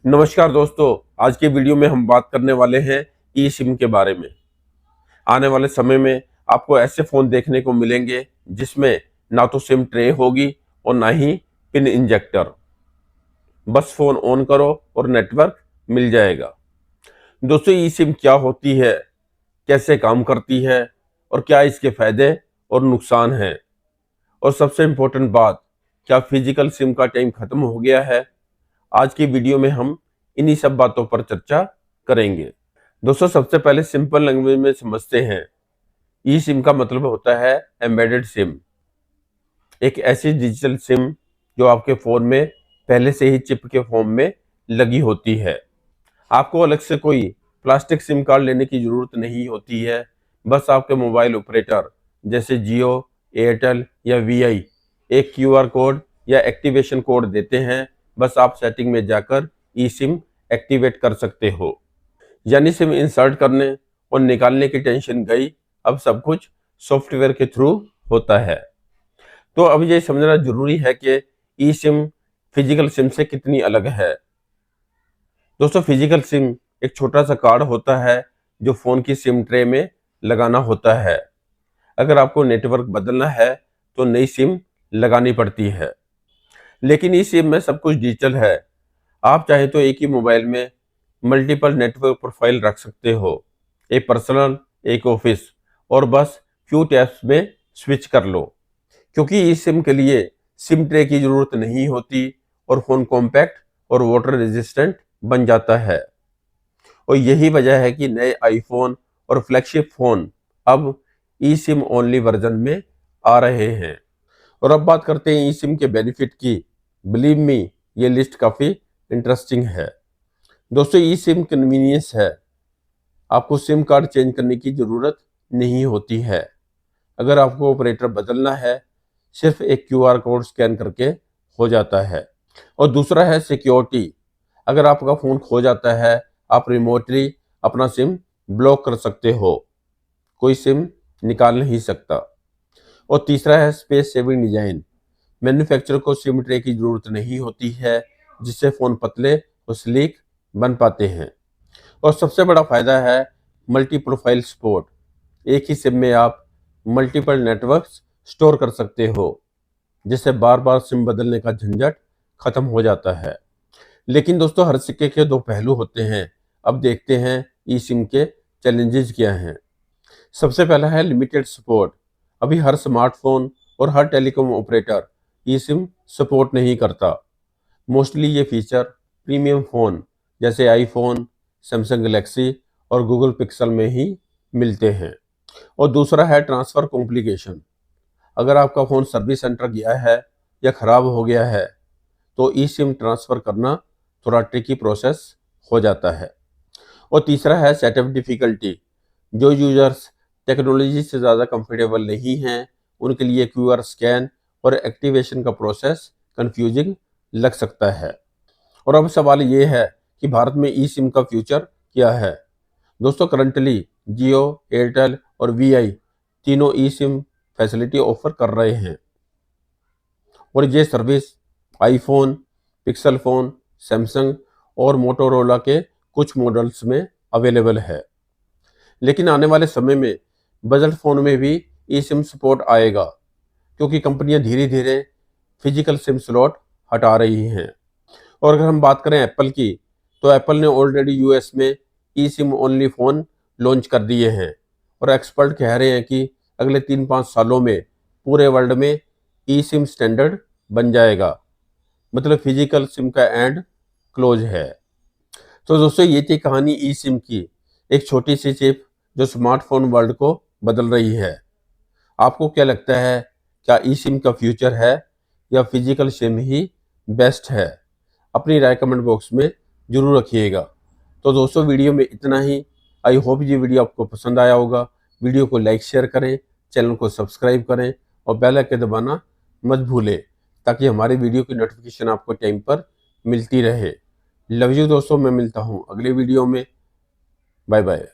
नमस्कार दोस्तों, आज के वीडियो में हम बात करने वाले हैं ई सिम के बारे में। आने वाले समय में आपको ऐसे फ़ोन देखने को मिलेंगे जिसमें ना तो सिम ट्रे होगी और ना ही पिन इंजेक्टर। बस फ़ोन ऑन करो और नेटवर्क मिल जाएगा। दोस्तों, ई सिम क्या होती है, कैसे काम करती है और क्या इसके फ़ायदे और नुकसान हैं? और सबसे इम्पोर्टेंट बात, क्या फिजिकल सिम का टाइम खत्म हो गया है? आज की वीडियो में हम इन्हीं सब बातों पर चर्चा करेंगे। दोस्तों, सबसे पहले सिंपल लैंग्वेज में समझते हैं। ई सिम का मतलब होता है एम्बेडेड सिम। एक ऐसी डिजिटल सिम जो आपके फ़ोन में पहले से ही चिप के फॉर्म में लगी होती है। आपको अलग से कोई प्लास्टिक सिम कार्ड लेने की ज़रूरत नहीं होती है। बस आपके मोबाइल ऑपरेटर जैसे जियो, एयरटेल या वीआई एक क्यूआर कोड या एक्टिवेशन कोड देते हैं। बस आप सेटिंग में जाकर ई सिम एक्टिवेट कर सकते हो। यानी सिम इंसर्ट करने और निकालने की टेंशन गई। अब सब कुछ सॉफ्टवेयर के थ्रू होता है। तो अब ये समझना जरूरी है कि ई सिम फिजिकल सिम से कितनी अलग है। दोस्तों, फिजिकल सिम एक छोटा सा कार्ड होता है जो फोन की सिम ट्रे में लगाना होता है। अगर आपको नेटवर्क बदलना है तो नई सिम लगानी पड़ती है। लेकिन ई सिम में सब कुछ डिजिटल है। आप चाहे तो एक ही मोबाइल में मल्टीपल नेटवर्क प्रोफाइल रख सकते हो, एक पर्सनल, एक ऑफिस, और बस फ्यू टैप्स में स्विच कर लो। क्योंकि इस सिम के लिए सिम ट्रे की जरूरत नहीं होती और फोन कॉम्पैक्ट और वाटर रेजिस्टेंट बन जाता है। और यही वजह है कि नए आईफोन और फ्लैगशिप फोन अब ई सिम ओनली वर्जन में आ रहे हैं। और अब बात करते हैं ई सिम के बेनिफिट की। बिलीव मी, ये लिस्ट काफ़ी इंटरेस्टिंग है। दोस्तों, ई सिम कन्वीनियंस है। आपको सिम कार्ड चेंज करने की ज़रूरत नहीं होती है। अगर आपको ऑपरेटर बदलना है, सिर्फ एक क्यूआर कोड स्कैन करके हो जाता है। और दूसरा है सिक्योरिटी। अगर आपका फ़ोन खो जाता है, आप रिमोटली अपना सिम ब्लॉक कर सकते हो, कोई सिम निकाल नहीं सकता। और तीसरा है स्पेस सेविंग डिज़ाइन। मैन्युफैक्चरर को सिम ट्रे की ज़रूरत नहीं होती है, जिससे फ़ोन पतले और स्लीक बन पाते हैं। और सबसे बड़ा फ़ायदा है मल्टी प्रोफाइल सपोर्ट। एक ही सिम में आप मल्टीपल नेटवर्क्स स्टोर कर सकते हो, जिससे बार बार सिम बदलने का झंझट खत्म हो जाता है। लेकिन दोस्तों, हर सिक्के के दो पहलू होते हैं। अब देखते हैं ई सिम के चैलेंजेस क्या हैं। सबसे पहला है लिमिटेड सपोर्ट। अभी हर स्मार्टफोन और हर टेलीकॉम ऑपरेटर ई सिम सपोर्ट नहीं करता। मोस्टली ये फीचर प्रीमियम फ़ोन जैसे आईफोन, सैमसंग गैलेक्सी और गूगल पिक्सल में ही मिलते हैं। और दूसरा है ट्रांसफ़र कॉम्प्लिकेशन। अगर आपका फ़ोन सर्विस सेंटर गया है या ख़राब हो गया है तो ई सिम ट्रांसफ़र करना थोड़ा ट्रिकी प्रोसेस हो जाता है। और तीसरा है सेटअप डिफ़िकल्टी। जो यूज़र्स टेक्नोलॉजी से ज़्यादा कंफर्टेबल नहीं हैं, उनके लिए क्यूआर स्कैन और एक्टिवेशन का प्रोसेस कंफ्यूजिंग लग सकता है। और अब सवाल ये है कि भारत में ई सिम का फ्यूचर क्या है। दोस्तों, करंटली जियो, एयरटेल और वीआई तीनों ई सिम फैसिलिटी ऑफर कर रहे हैं। और ये service iPhone, pixel phone, Samsung और मोटोरोला के कुछ मॉडल्स में अवेलेबल है। लेकिन आने वाले समय में बजट फ़ोन में भी ई सिम सपोर्ट आएगा, क्योंकि कंपनियां धीरे धीरे फिजिकल सिम स्लॉट हटा रही हैं। और अगर हम बात करें एप्पल की, तो एप्पल ने ऑलरेडी यूएस में ई सिम ओनली फ़ोन लॉन्च कर दिए हैं। और एक्सपर्ट कह रहे हैं कि अगले 3-5 सालों में पूरे वर्ल्ड में ई सिम स्टैंडर्ड बन जाएगा। मतलब फिजिकल सिम का एंड क्लोज है। तो दोस्तों, ये थी कहानी ई सिम की। एक छोटी सी चिप जो स्मार्टफोन वर्ल्ड को बदल रही है। आपको क्या लगता है, क्या ई सिम का फ्यूचर है या फिजिकल सिम ही बेस्ट है? अपनी राय कमेंट बॉक्स में जरूर रखिएगा। तो दोस्तों, वीडियो में इतना ही। आई होप ये वीडियो आपको पसंद आया होगा। वीडियो को लाइक शेयर करें, चैनल को सब्सक्राइब करें और बेल आइकन दबाना मत भूलें, ताकि हमारी वीडियो की नोटिफिकेशन आपको टाइम पर मिलती रहे। लव यू दोस्तों, मैं मिलता हूँ अगले वीडियो में। Bye bye.